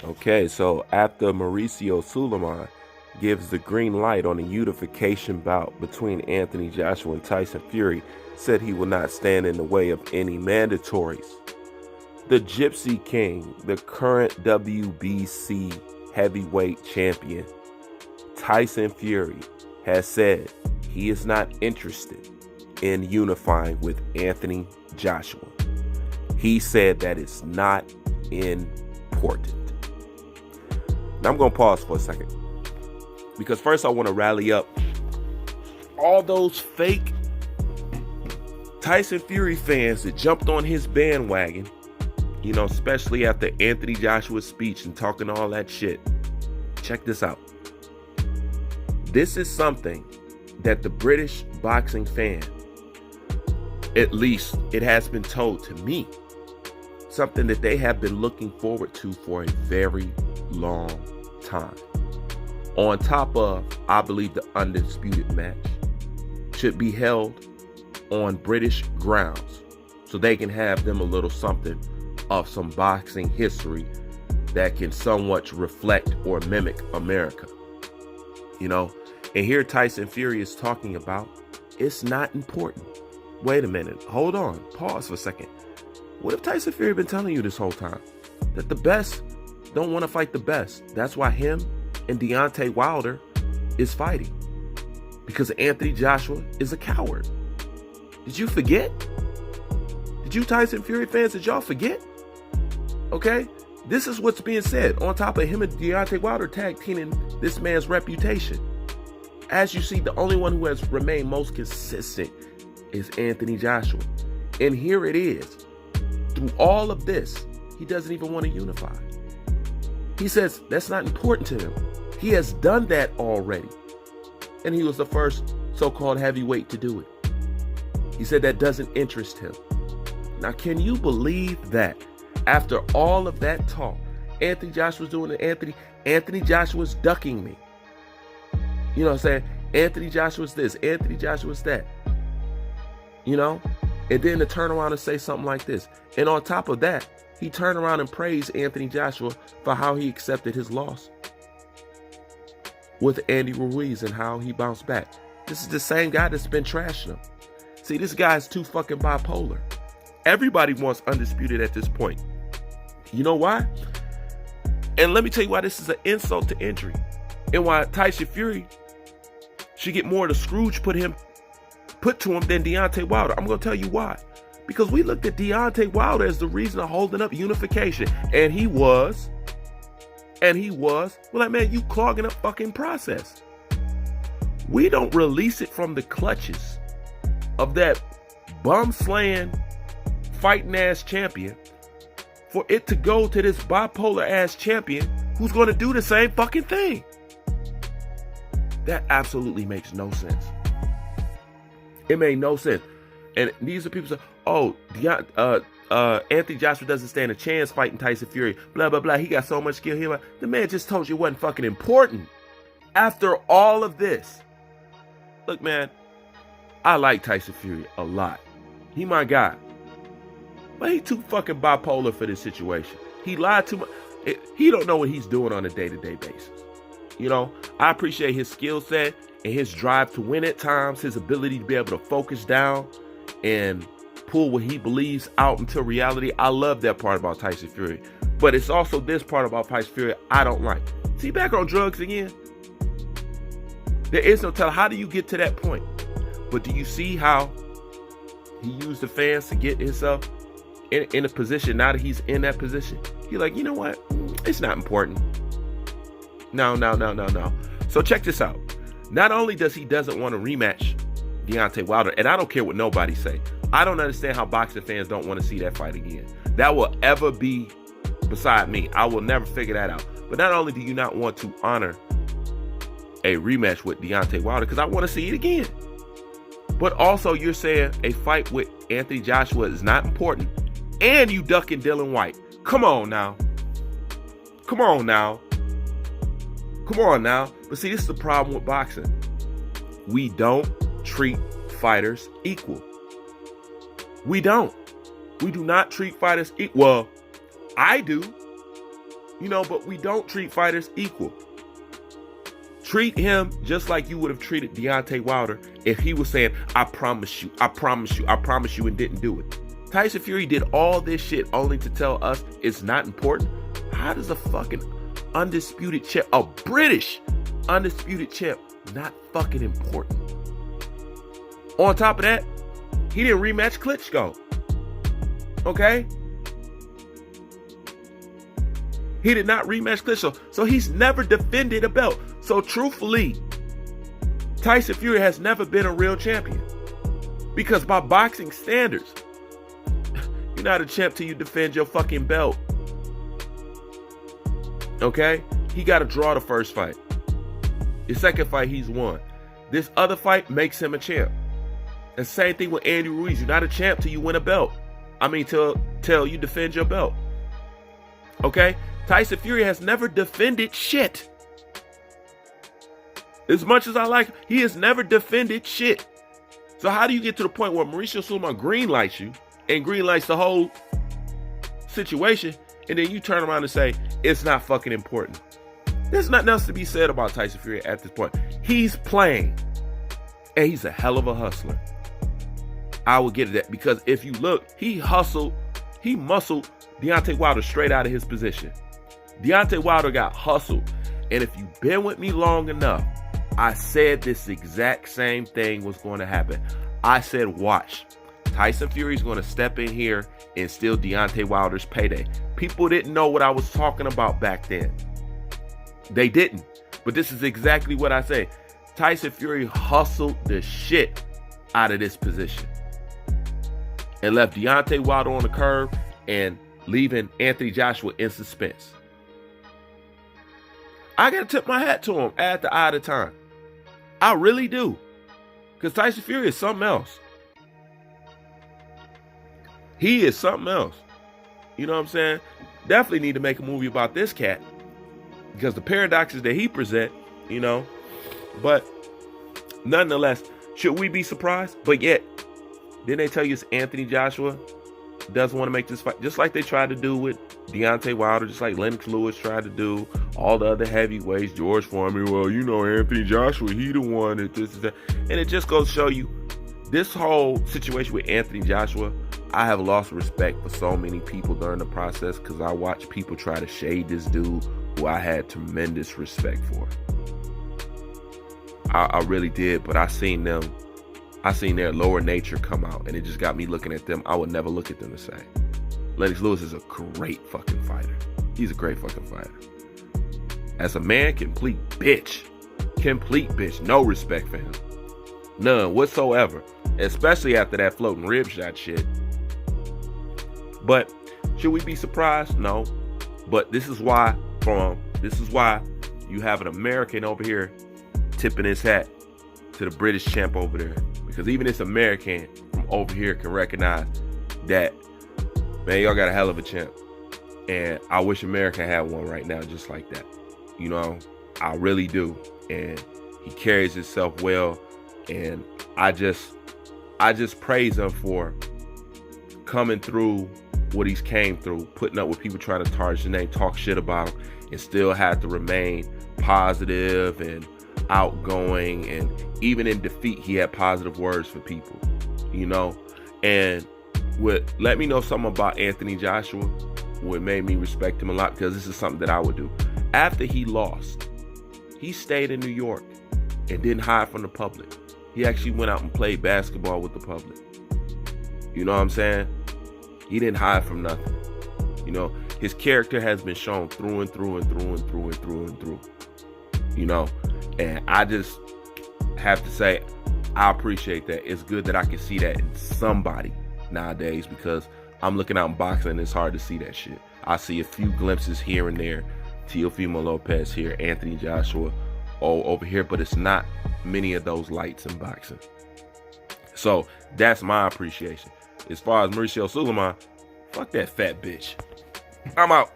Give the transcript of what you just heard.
Okay, so after Mauricio Suleiman gives the green light on a unification bout between Anthony Joshua and Tyson Fury, said he will not stand in the way of any mandatories. The Gypsy King, the current WBC heavyweight champion, Tyson Fury, has said he is not interested in unifying with Anthony Joshua. He said that it's not important. Now I'm going to pause for a second, because first I want to rally up all those fake Tyson Fury fans that jumped on his bandwagon, especially after Anthony Joshua's speech and talking all that shit. Check this out. This is something that the British boxing fan, at least it has been told to me, something that they have been looking forward to for a very long time. On top of, I believe, the undisputed match should be held on British grounds, so they can have them a little something of some boxing history that can somewhat reflect or mimic America. And here Tyson Fury is talking about it's not important. Wait a minute, hold on, pause for a second. What if Tyson Fury been telling you this whole time that the best don't want to fight the best? That's why him and Deontay Wilder is fighting, because Anthony Joshua is a coward. Did you forget? Did you Tyson Fury fans, did y'all forget? Okay, this is what's being said on top of him and Deontay Wilder tag teaming this man's reputation. As you see, the only one who has remained most consistent is Anthony Joshua. And here it is. Through all of this, he doesn't even want to unify. He says that's not important to him. He has done that already. And he was the first so-called heavyweight to do it. He said that doesn't interest him. Now, can you believe that after all of that talk, Anthony Joshua's doing it, Anthony Joshua's ducking me. You know what I'm saying? Anthony Joshua's this, Anthony Joshua's that. And then to turn around and say something like this. And on top of that, he turned around and praised Anthony Joshua for how he accepted his loss with Andy Ruiz and how he bounced back. This is the same guy that's been trashing him. See, this guy's too fucking bipolar. Everybody wants undisputed at this point. You know why? And let me tell you why this is an insult to injury. And why Tyson Fury should get more of the Scrooge put to him than Deontay Wilder. I'm going to tell you why. Because we looked at Deontay Wilder as the reason of holding up unification. And he was. Well, like, man, you clogging up fucking process. We don't release it from the clutches of that bum-slaying, fighting-ass champion for it to go to this bipolar-ass champion who's going to do the same fucking thing. That absolutely makes no sense. It made no sense. And these are people say, oh, Anthony Joshua doesn't stand a chance fighting Tyson Fury, blah, blah, blah. He got so much skill here. The man just told you it wasn't fucking important. After all of this. Look, man, I like Tyson Fury a lot. He my guy. But he too fucking bipolar for this situation. He lied too much. He don't know what he's doing on a day-to-day basis. I appreciate his skill set and his drive to win at times, his ability to be able to focus down and pull what he believes out into reality. I love that part about Tyson Fury. But it's also this part about Tyson Fury I don't like. See, back on drugs again? There is no telling. How do you get to that point? But do you see how he used the fans to get himself in a position? Now that he's in that position, he's like, you know what? It's not important. No. So check this out. Not only does he doesn't want to rematch Deontay Wilder, and I don't care what nobody say. I don't understand how boxing fans don't want to see that fight again. That will ever be beside me. I will never figure that out. But not only do you not want to honor a rematch with Deontay Wilder, because I want to see it again, but also you're saying a fight with Anthony Joshua is not important, and you ducking Dylan White. Come on now. But see, this is the problem with boxing. We don't treat fighters equal. We don't. We do not treat fighters equal. Well, I do. But we don't treat fighters equal. Treat him just like you would have treated Deontay Wilder if he was saying, I promise you, I promise you, I promise you, and didn't do it. Tyson Fury did all this shit only to tell us it's not important. How does a fucking undisputed champ, a British undisputed champ, not fucking important? On top of that, he didn't rematch Klitschko. Okay? He did not rematch Klitschko. So he's never defended a belt. So truthfully, Tyson Fury has never been a real champion. Because by boxing standards, you're not a champ till you defend your fucking belt. Okay? He got to draw the first fight. The second fight, he's won. This other fight makes him a champ. And same thing with Andy Ruiz. You're not a champ till you win a belt. Till you defend your belt. Okay? Tyson Fury has never defended shit. As much as I like him, he has never defended shit. So how do you get to the point where Mauricio Sulaiman greenlights you and greenlights the whole situation, and then you turn around and say, it's not fucking important? There's nothing else to be said about Tyson Fury at this point. He's playing, and he's a hell of a hustler. I will get to that, because if you look, he muscled Deontay Wilder straight out of his position. Deontay Wilder got hustled, and if you've been with me long enough, I said this exact same thing was going to happen. I said, watch. Tyson Fury's going to step in here and steal Deontay Wilder's payday. People didn't know what I was talking about back then. They didn't. But this is exactly what I say. Tyson Fury hustled the shit out of this position and left Deontay Wilder on the curb and leaving Anthony Joshua in suspense. I got to tip my hat to him at the eye of the time. I really do. Because Tyson Fury is something else. He is something else. You know what I'm saying? Definitely need to make a movie about this cat. Because the paradoxes that he present, But nonetheless, should we be surprised? But yet, didn't they tell you it's Anthony Joshua doesn't want to make this fight? Just like they tried to do with Deontay Wilder, just like Lennox Lewis tried to do, all the other heavyweights, George Foreman, well, Anthony Joshua, he the one that this is that. And it just goes to show you, this whole situation with Anthony Joshua, I have lost respect for so many people during the process, because I watched people try to shade this dude who I had tremendous respect for. I really did, but I seen their lower nature come out, and it just got me looking at them. I would never look at them the same. Lennox Lewis is a great fucking fighter. He's a great fucking fighter. As a man, complete bitch. No respect for him. None whatsoever. Especially after that floating rib shot shit. But should we be surprised? No. But this is why you have an American over here tipping his hat to the British champ over there. Because even this American from over here can recognize that, man, y'all got a hell of a champ. And I wish America had one right now just like that. I really do. And he carries himself well. And I just praise him for coming through what he's came through, putting up with people trying to tarnish his name, talk shit about him, and still have to remain positive and outgoing. And even in defeat, he had positive words for people, and let me know something about Anthony Joshua, what made me respect him a lot, because this is something that I would do. After he lost, he stayed in New York and didn't hide from the public. He actually went out and played basketball with the public. You know what I'm saying? He didn't hide from nothing. His character has been shown through and through and through and through and through and through. And I just have to say, I appreciate that. It's good that I can see that in somebody nowadays, because I'm looking out in boxing and it's hard to see that shit. I see a few glimpses here and there. Teofimo Lopez here, Anthony Joshua over here, but it's not many of those lights in boxing. So that's my appreciation. As far as Mauricio Sulaiman, fuck that fat bitch. I'm out.